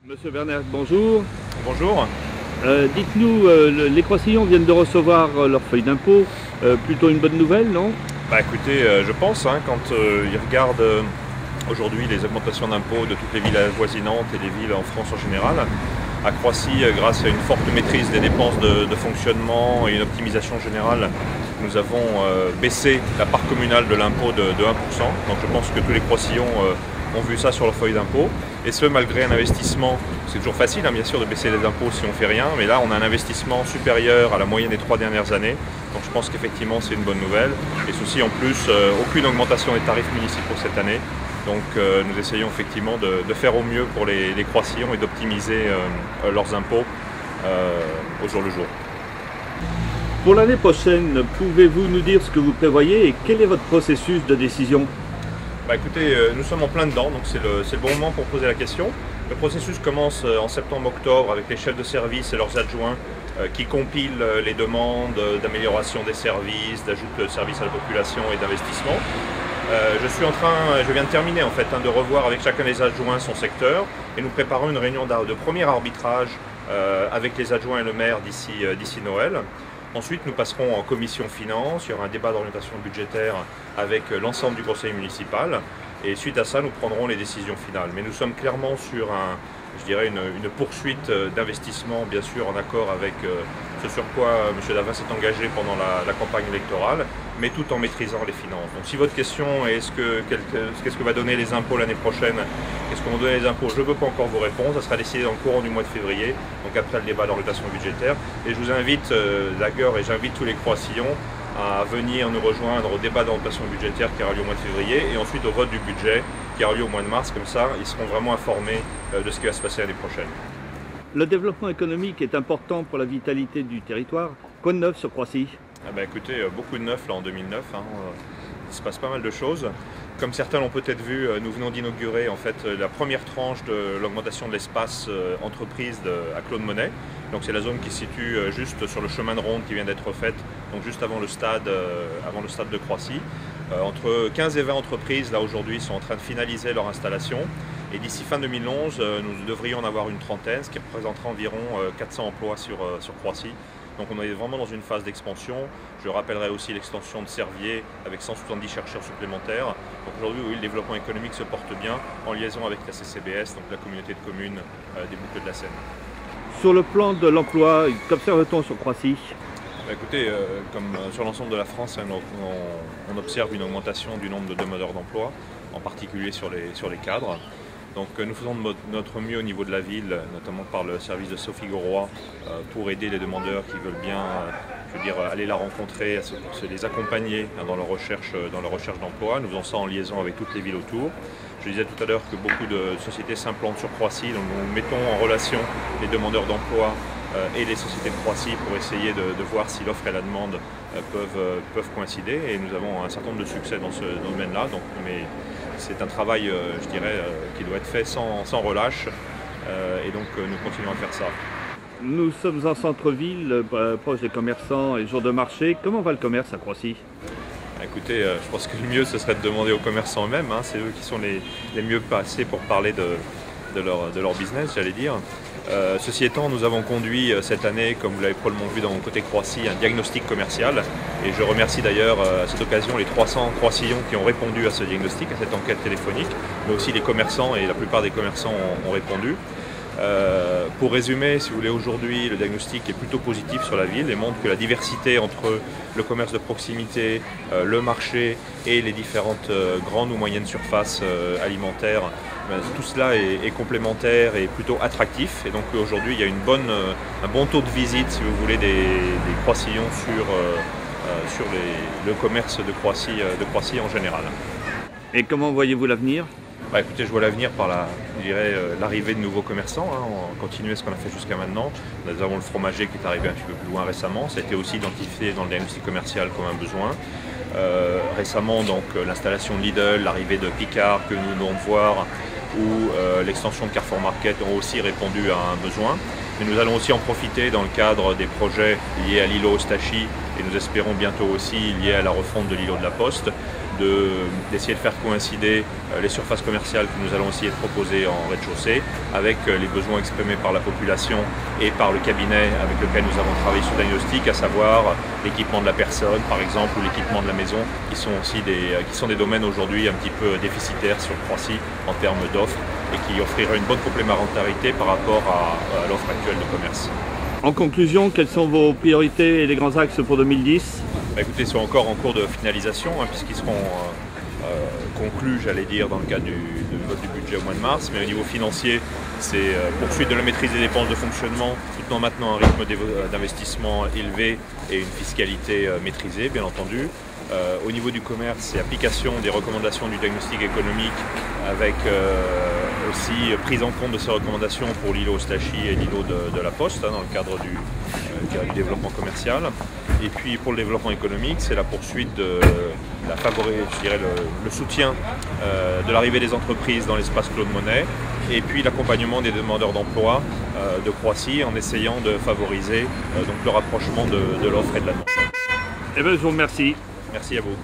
Monsieur Bernard, bonjour. Bonjour. Dites-nous, les Croix-Sillons viennent de recevoir leur feuille d'impôt. Plutôt une bonne nouvelle, non? Bah écoutez, je pense, quand ils regardent aujourd'hui les augmentations d'impôts de toutes les villes avoisinantes et des villes en France en général, à Croissy, grâce à une forte maîtrise des dépenses de fonctionnement et une optimisation générale, nous avons baissé la part communale de l'impôt de 1%. Donc je pense que tous les Croix-Sillons ont vu ça sur leur feuille d'impôt. Et ce, malgré un investissement, c'est toujours facile bien sûr de baisser les impôts si on ne fait rien, mais là on a un investissement supérieur à la moyenne des 3 dernières années. Donc je pense qu'effectivement c'est une bonne nouvelle. Et ceci en plus, aucune augmentation des tarifs municipaux cette année. Donc nous essayons effectivement de faire au mieux pour les Croix-Sillons et d'optimiser leurs impôts au jour le jour. Pour l'année prochaine, pouvez-vous nous dire ce que vous prévoyez et quel est votre processus de décision? Bah écoutez, nous sommes en plein dedans, donc c'est le bon moment pour poser la question. Le processus commence en septembre-octobre avec les chefs de service et leurs adjoints qui compilent les demandes d'amélioration des services, d'ajout de services à la population et d'investissement. Je viens de terminer en fait, de revoir avec chacun des adjoints son secteur et nous préparons une réunion de premier arbitrage avec les adjoints et le maire d'ici Noël. Ensuite, nous passerons en commission finance, il y aura un débat d'orientation budgétaire avec l'ensemble du conseil municipal et suite à ça, nous prendrons les décisions finales. Mais nous sommes clairement sur une poursuite d'investissement, bien sûr en accord avec ce sur quoi M. Davin s'est engagé pendant la campagne électorale, mais tout en maîtrisant les finances. Donc si votre question est qu'est-ce que va donner les impôts l'année prochaine, qu'est-ce que vont donner les impôts, je ne peux pas encore vous répondre, ça sera décidé dans le courant du mois de février, donc après le débat d'orientation budgétaire. Et je vous invite d'ailleurs, et j'invite tous les Croix-Sillons à venir nous rejoindre au débat d'orientation budgétaire qui aura lieu au mois de février et ensuite au vote du budget qui aura lieu au mois de mars. Comme ça, ils seront vraiment informés de ce qui va se passer l'année prochaine. Le développement économique est important pour la vitalité du territoire. Quoi de neuf sur Croissy? Écoutez, beaucoup de neuf là en 2009. Il se passe pas mal de choses. Comme certains l'ont peut-être vu, nous venons d'inaugurer en fait la première tranche de l'augmentation de l'espace entreprise à Claude Monet. Donc c'est la zone qui se situe juste sur le chemin de ronde qui vient d'être faite, donc juste avant le stade de Croissy. Entre 15 et 20 entreprises là aujourd'hui sont en train de finaliser leur installation. Et d'ici fin 2011, nous devrions en avoir une trentaine, ce qui représentera environ 400 emplois sur Croissy. Donc on est vraiment dans une phase d'expansion. Je rappellerai aussi l'extension de Servier avec 170 chercheurs supplémentaires. Donc aujourd'hui, oui, le développement économique se porte bien en liaison avec la CCBS, donc la communauté de communes des Boucles de la Seine. Sur le plan de l'emploi, qu'observe-t-on sur Croissy? Écoutez, comme sur l'ensemble de la France, on observe une augmentation du nombre de demandeurs d'emploi, en particulier sur les cadres. Donc nous faisons de notre mieux au niveau de la ville, notamment par le service de Sophie Gauroy, pour aider les demandeurs qui veulent bien aller la rencontrer, les accompagner dans leur recherche d'emploi. Nous faisons ça en liaison avec toutes les villes autour. Je disais tout à l'heure que beaucoup de sociétés s'implantent sur Croissy, donc nous mettons en relation les demandeurs d'emploi et les sociétés de Croissy pour essayer de voir si l'offre et la demande peuvent coïncider. Et nous avons un certain nombre de succès dans ce domaine-là. C'est un travail, qui doit être fait sans relâche, et donc nous continuons à faire ça. Nous sommes en centre-ville, proche des commerçants et jour de marché. Comment va le commerce à Croissy? Écoutez, je pense que le mieux ce serait de demander aux commerçants eux-mêmes, c'est eux qui sont les mieux placés pour parler de leur business, j'allais dire. Ceci étant, nous avons conduit cette année, comme vous l'avez probablement vu dans mon côté Croissy, un diagnostic commercial. Et je remercie d'ailleurs à cette occasion les 300 Croissillons qui ont répondu à ce diagnostic, à cette enquête téléphonique, mais aussi les commerçants, et la plupart des commerçants ont répondu. Pour résumer, si vous voulez, aujourd'hui, le diagnostic est plutôt positif sur la ville et montre que la diversité entre le commerce de proximité, le marché et les différentes grandes ou moyennes surfaces alimentaires, tout cela est complémentaire et plutôt attractif. Et donc aujourd'hui, il y a un bon taux de visite, si vous voulez, des Croix-Sillons sur le commerce de Croissy en général. Et comment voyez-vous l'avenir? Écoutez, je vois l'avenir par l'arrivée de nouveaux commerçants, on continue ce qu'on a fait jusqu'à maintenant. Nous avons le fromager qui est arrivé un petit peu plus loin récemment, ça a été aussi identifié dans le diagnostic commercial comme un besoin. Récemment, donc l'installation de Lidl, l'arrivée de Picard que nous venons de voir, ou l'extension de Carrefour Market ont aussi répondu à un besoin. Mais nous allons aussi en profiter dans le cadre des projets liés à l'îlot Eustachi et nous espérons bientôt aussi liés à la refonte de l'îlot de la Poste, d'essayer de faire coïncider les surfaces commerciales que nous allons essayer de proposer en rez-de-chaussée avec les besoins exprimés par la population et par le cabinet avec lequel nous avons travaillé sur le diagnostic, à savoir l'équipement de la personne par exemple ou l'équipement de la maison, qui sont aussi des domaines aujourd'hui un petit peu déficitaires sur Croissy en termes d'offres et qui offriraient une bonne complémentarité par rapport à l'offre actuelle de commerce. En conclusion, quelles sont vos priorités et les grands axes pour 2010 ? Écoutez, ils sont encore en cours de finalisation, puisqu'ils seront conclus, j'allais dire, dans le cadre du vote du budget au mois de mars. Mais au niveau financier, c'est poursuite de la maîtrise des dépenses de fonctionnement, tout en maintenant un rythme d'investissement élevé et une fiscalité maîtrisée, bien entendu. Au niveau du commerce, c'est application des recommandations du diagnostic économique avec aussi prise en compte de ces recommandations pour l'îlot Ostachy et l'îlot de la Poste dans le cadre du développement commercial. Et puis pour le développement économique, c'est la poursuite de le soutien de l'arrivée des entreprises dans l'espace Claude Monet et puis l'accompagnement des demandeurs d'emploi de Croissy en essayant de favoriser donc le rapprochement de l'offre et de l'annonce. Eh bien, je vous remercie. Merci à vous.